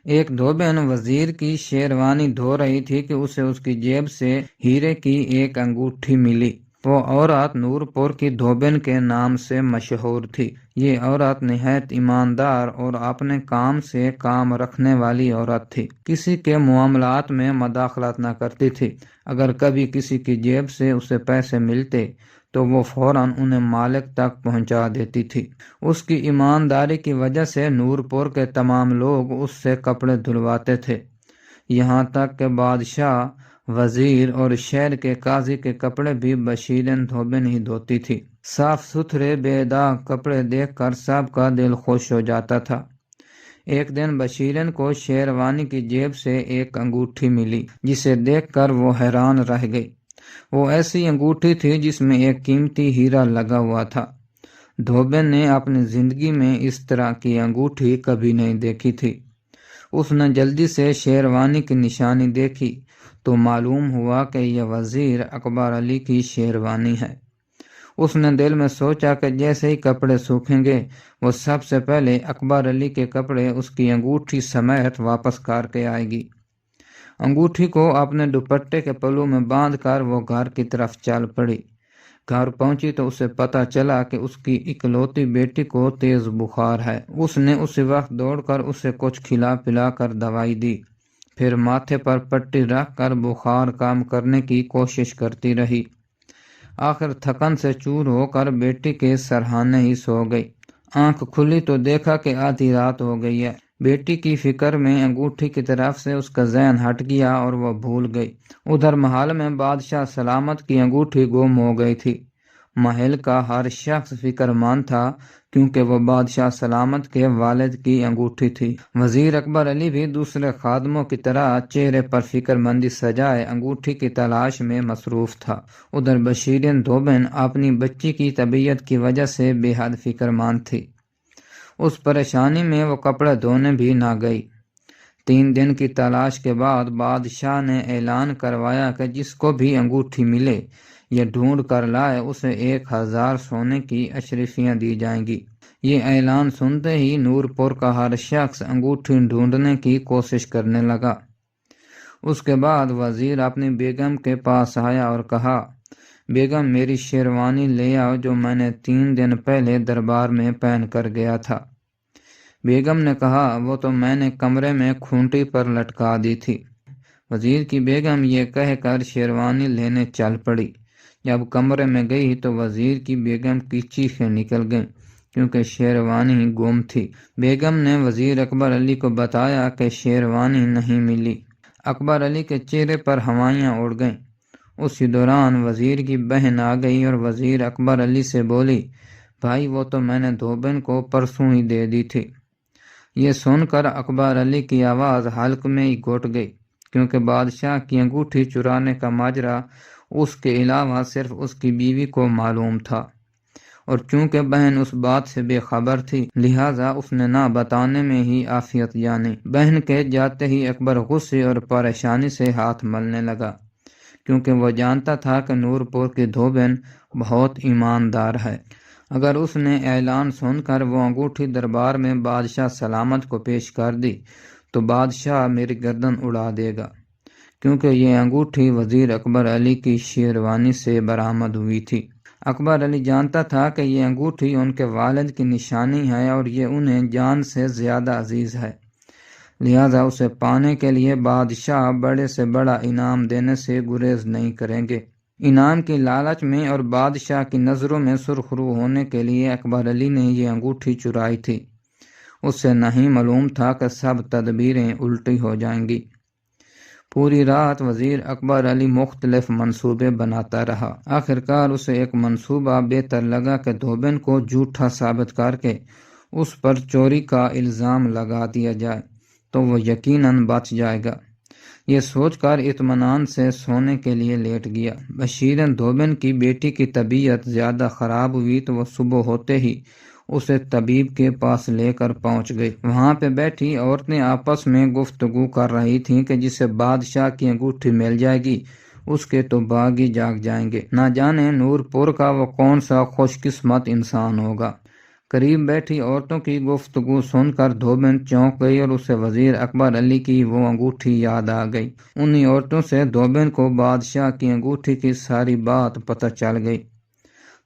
ایک دھوبن وزیر کی شیروانی دھو رہی تھی کہ اسے اس کی جیب سے ہیرے کی ایک انگوٹھی ملی۔ وہ عورت نور پور کی دھوبن کے نام سے مشہور تھی۔ یہ عورت نہایت ایماندار اور اپنے کام سے کام رکھنے والی عورت تھی۔ کسی کے معاملات میں مداخلت نہ کرتی تھی۔ اگر کبھی کسی کی جیب سے اسے پیسے ملتے تو وہ فوراً انہیں مالک تک پہنچا دیتی تھی۔ اس کی ایمانداری کی وجہ سے نور پور کے تمام لوگ اس سے کپڑے دھلواتے تھے، یہاں تک کہ بادشاہ، وزیر اور شہر کے قاضی کے کپڑے بھی بشیرن دھوبن ہی دھوتی تھی۔ صاف ستھرے بے داغ کپڑے دیکھ کر سب کا دل خوش ہو جاتا تھا۔ ایک دن بشیرن کو شیروانی کی جیب سے ایک انگوٹھی ملی، جسے دیکھ کر وہ حیران رہ گئی۔ وہ ایسی انگوٹھی تھی جس میں ایک قیمتی ہیرا لگا ہوا تھا۔ دھوبن نے اپنی زندگی میں اس طرح کی انگوٹھی کبھی نہیں دیکھی تھی۔ اس نے جلدی سے شیروانی کی نشانی دیکھی تو معلوم ہوا کہ یہ وزیر اکبر علی کی شیروانی ہے۔ اس نے دل میں سوچا کہ جیسے ہی کپڑے سوکھیں گے وہ سب سے پہلے اکبر علی کے کپڑے اس کی انگوٹھی سمیت واپس کر کے آئے گی۔ انگوٹھی کو اپنے دوپٹے کے پلو میں باندھ کر وہ گھر کی طرف چل پڑی۔ گھر پہنچی تو اسے پتہ چلا کہ اس کی اکلوتی بیٹی کو تیز بخار ہے۔ اس نے اسی وقت دوڑ کر اسے کچھ کھلا پلا کر دوائی دی، پھر ماتھے پر پٹی رکھ کر بخار کم کرنے کی کوشش کرتی رہی۔ آخر تھکن سے چور ہو کر بیٹی کے سرہانے ہی سو گئی۔ آنکھ کھلی تو دیکھا کہ آدھی رات ہو گئی ہے۔ بیٹی کی فکر میں انگوٹھی کی طرف سے اس کا ذہن ہٹ گیا اور وہ بھول گئی۔ ادھر محل میں بادشاہ سلامت کی انگوٹھی گم ہو گئی تھی۔ محل کا ہر شخص فکر مند تھا کیونکہ وہ بادشاہ سلامت کے والد کی انگوٹھی تھی۔ وزیر اکبر علی بھی دوسرے خادموں کی طرح چہرے پر فکر مندی سجائے انگوٹھی کی تلاش میں مصروف تھا۔ ادھر بشیرن دھوبن اپنی بچی کی طبیعت کی وجہ سے بے حد فکر مند تھی۔ اس پریشانی میں وہ کپڑے دھونے بھی نہ گئی۔ 3 دن کی تلاش کے بعد بادشاہ نے اعلان کروایا کہ جس کو بھی انگوٹھی ملے یہ ڈھونڈ کر لائے اسے 1000 سونے کی اشرفیاں دی جائیں گی۔ یہ اعلان سنتے ہی نور پور کا ہر شخص انگوٹھی ڈھونڈنے کی کوشش کرنے لگا۔ اس کے بعد وزیر اپنی بیگم کے پاس آیا اور کہا، بیگم میری شیروانی لے آؤ جو میں نے 3 دن پہلے دربار میں پہن کر گیا تھا۔ بیگم نے کہا، وہ تو میں نے کمرے میں کھونٹی پر لٹکا دی تھی۔ وزیر کی بیگم یہ کہہ کر شیروانی لینے چل پڑی۔ جب کمرے میں گئی تو وزیر کی بیگم کی چیخیں نکل گئیں کیونکہ شیروانی گم تھی۔ بیگم نے وزیر اکبر علی کو بتایا کہ شیروانی نہیں ملی۔ اکبر علی کے چہرے پر ہوائیاں اڑ گئیں۔ اسی دوران وزیر کی بہن آ گئی اور وزیر اکبر علی سے بولی، بھائی وہ تو میں نے دھوبن کو پرسوں ہی دے دی تھی۔ یہ سن کر اکبر علی کی آواز حلق میں ہی گھٹ گئی کیونکہ بادشاہ کی انگوٹھی چرانے کا ماجرا اس کے علاوہ صرف اس کی بیوی کو معلوم تھا، اور چونکہ بہن اس بات سے بے خبر تھی لہٰذا اس نے نہ بتانے میں ہی عافیت جانی۔ بہن کے جاتے ہی اکبر غصے اور پریشانی سے ہاتھ ملنے لگا کیونکہ وہ جانتا تھا کہ نور پور کی دھوبن بہت ایماندار ہے۔ اگر اس نے اعلان سن کر وہ انگوٹھی دربار میں بادشاہ سلامت کو پیش کر دی تو بادشاہ میری گردن اڑا دے گا، کیونکہ یہ انگوٹھی وزیر اکبر علی کی شیروانی سے برآمد ہوئی تھی۔ اکبر علی جانتا تھا کہ یہ انگوٹھی ان کے والد کی نشانی ہے اور یہ انہیں جان سے زیادہ عزیز ہے، لہذا اسے پانے کے لیے بادشاہ بڑے سے بڑا انعام دینے سے گریز نہیں کریں گے۔ انعام کی لالچ میں اور بادشاہ کی نظروں میں سرخرو ہونے کے لیے اکبر علی نے یہ انگوٹھی چرائی تھی۔ اس سے نہیں معلوم تھا کہ سب تدبیریں الٹی ہو جائیں گی۔ پوری رات وزیر اکبر علی مختلف منصوبے بناتا رہا۔ آخرکار اسے ایک منصوبہ بہتر لگا کہ دھوبن کو جھوٹا ثابت کر کے اس پر چوری کا الزام لگا دیا جائے تو وہ یقیناً بچ جائے گا۔ یہ سوچ کر اطمینان سے سونے کے لیے لیٹ گیا۔ بشیرن دھوبن کی بیٹی کی طبیعت زیادہ خراب ہوئی تو وہ صبح ہوتے ہی اسے طبیب کے پاس لے کر پہنچ گئی۔ وہاں پہ بیٹھی عورتیں آپس میں گفتگو کر رہی تھیں کہ جسے بادشاہ کی انگوٹھی مل جائے گی اس کے تو باغ ہی جاگ جائیں گے۔ نہ جانے نور پور کا وہ کون سا خوش قسمت انسان ہوگا۔ قریب بیٹھی عورتوں کی گفتگو سن کر دھوبن چونک گئی اور اسے وزیر اکبر علی کی وہ انگوٹھی یاد آ گئی۔ انہی عورتوں سے دھوبن کو بادشاہ کی انگوٹھی کی ساری بات پتہ چل گئی۔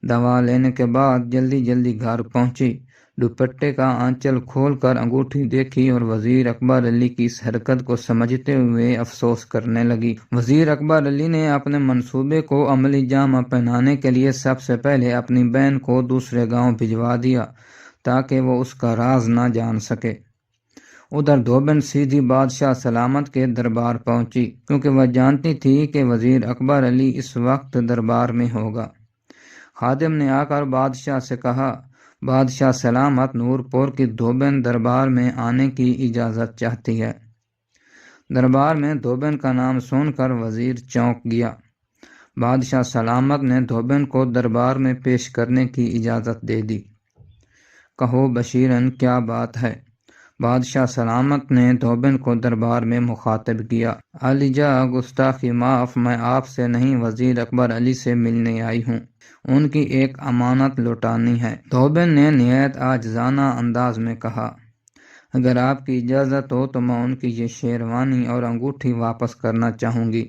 دوا لینے کے بعد جلدی جلدی گھر پہنچی، دوپٹے کا آنچل کھول کر انگوٹھی دیکھی اور وزیر اکبر علی کی اس حرکت کو سمجھتے ہوئے افسوس کرنے لگی۔ وزیر اکبر علی نے اپنے منصوبے کو عملی جامہ پہنانے کے لیے سب سے پہلے اپنی بہن کو دوسرے گاؤں بھجوا دیا تاکہ وہ اس کا راز نہ جان سکے۔ ادھر دھوبن سیدھی بادشاہ سلامت کے دربار پہنچی، کیونکہ وہ جانتی تھی کہ وزیر اکبر علی اس وقت دربار میں ہوگا۔ خادم نے آ کر بادشاہ سے کہا، بادشاہ سلامت نور پور کی دھوبن دربار میں آنے کی اجازت چاہتی ہے۔ دربار میں دھوبن کا نام سن کر وزیر چونک گیا۔ بادشاہ سلامت نے دھوبن کو دربار میں پیش کرنے کی اجازت دے دی۔ کہو بشیرن کیا بات ہے؟ بادشاہ سلامت نے دھوبن کو دربار میں مخاطب کیا۔ عالیجا گستاخی معاف، میں آپ سے نہیں وزیر اکبر علی سے ملنے آئی ہوں، ان کی ایک امانت لوٹانی ہے۔ دھوبن نے نہایت عاجزانہ انداز میں کہا، اگر آپ کی اجازت ہو تو میں ان کی یہ شیروانی اور انگوٹھی واپس کرنا چاہوں گی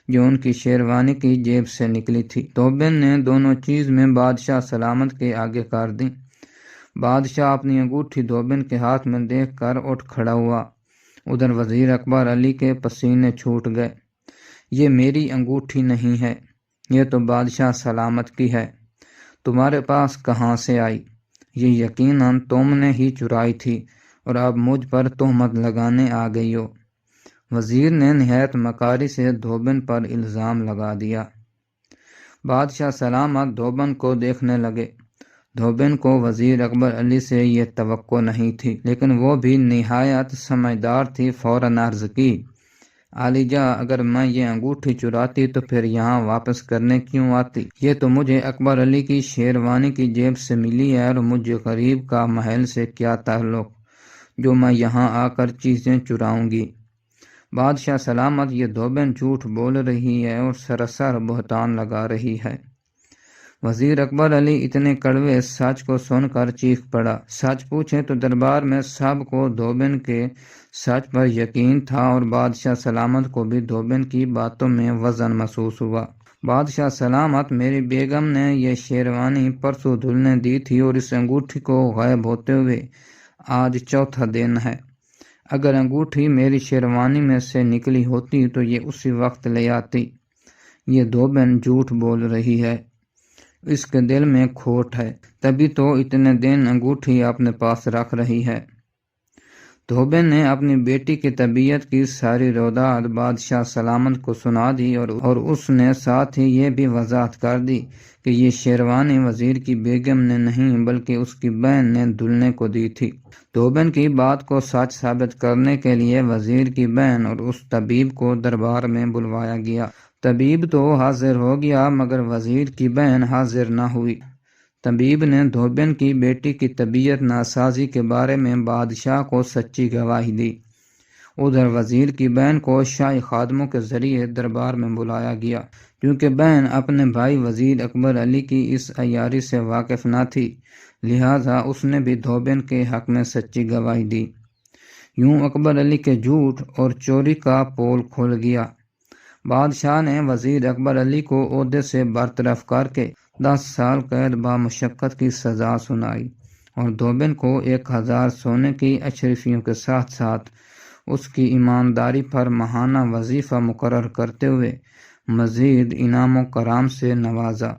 جو ان کی شیروانی کی جیب سے نکلی تھی۔ دھوبن نے دونوں چیز میں بادشاہ سلامت کے آگے کر دی۔ بادشاہ اپنی انگوٹھی دھوبن کے ہاتھ میں دیکھ کر اٹھ کھڑا ہوا۔ ادھر وزیر اکبر علی کے پسینے چھوٹ گئے۔ یہ میری انگوٹھی نہیں ہے، یہ تو بادشاہ سلامت کی ہے، تمہارے پاس کہاں سے آئی؟ یہ یقیناً تم نے ہی چرائی تھی اور اب مجھ پر تہمت لگانے آ گئی ہو۔ وزیر نے نہایت مکاری سے دھوبن پر الزام لگا دیا۔ بادشاہ سلامت دھوبن کو دیکھنے لگے۔ دھوبن کو وزیر اکبر علی سے یہ توقع نہیں تھی، لیکن وہ بھی نہایت سمجھدار تھی۔ فوراً عرض کی، عالیجا اگر میں یہ انگوٹھی چراتی تو پھر یہاں واپس کرنے کیوں آتی؟ یہ تو مجھے اکبر علی کی شیروانی کی جیب سے ملی ہے اور مجھے غریب کا محل سے کیا تعلق جو میں یہاں آ کر چیزیں چراؤں گی؟ بادشاہ سلامت، یہ دھوبن جھوٹ بول رہی ہے اور سراسر بہتان لگا رہی ہے۔ وزیر اکبر علی اتنے کڑوے سچ کو سن کر چیخ پڑا۔ سچ پوچھیں تو دربار میں سب کو دھوبن کے سچ پر یقین تھا اور بادشاہ سلامت کو بھی دھوبن کی باتوں میں وزن محسوس ہوا۔ بادشاہ سلامت، میری بیگم نے یہ شیروانی پرسوں دھلنے دی تھی اور اس انگوٹھی کو غائب ہوتے ہوئے آج چوتھا دن ہے۔ اگر انگوٹھی میری شیروانی میں سے نکلی ہوتی تو یہ اسی وقت لے آتی۔ یہ دھوبن جھوٹ بول رہی ہے، اس کے دل میں کھوٹ ہے، تبھی تو اتنے دن انگوٹھی اپنے پاس رکھ رہی ہے۔ دھوبن نے اپنی بیٹی کی طبیعت کی ساری روداد بادشاہ سلامت کو سنا دی اور اس نے ساتھ ہی یہ بھی وضاحت کر دی کہ یہ شیروانی وزیر کی بیگم نے نہیں بلکہ اس کی بہن نے دھلنے کو دی تھی۔ دھوبن کی بات کو سچ ثابت کرنے کے لیے وزیر کی بہن اور اس طبیب کو دربار میں بلوایا گیا۔ طبیب تو حاضر ہو گیا مگر وزیر کی بہن حاضر نہ ہوئی۔ طبیب نے دھوبن کی بیٹی کی طبیعت ناسازی کے بارے میں بادشاہ کو سچی گواہی دی۔ ادھر وزیر کی بہن کو شاہی خادموں کے ذریعے دربار میں بلایا گیا۔ کیونکہ بہن اپنے بھائی وزیر اکبر علی کی اس عیاری سے واقف نہ تھی، لہٰذا اس نے بھی دھوبن کے حق میں سچی گواہی دی۔ یوں اکبر علی کے جھوٹ اور چوری کا پول کھل گیا۔ بادشاہ نے وزیر اکبر علی کو عہدے سے برطرف کر کے 10 سال قید بامشقت کی سزا سنائی اور دھوبن کو 1000 سونے کی اشرفیوں کے ساتھ ساتھ اس کی ایمانداری پر ماہانہ وظیفہ مقرر کرتے ہوئے مزید انعام و کرام سے نوازا۔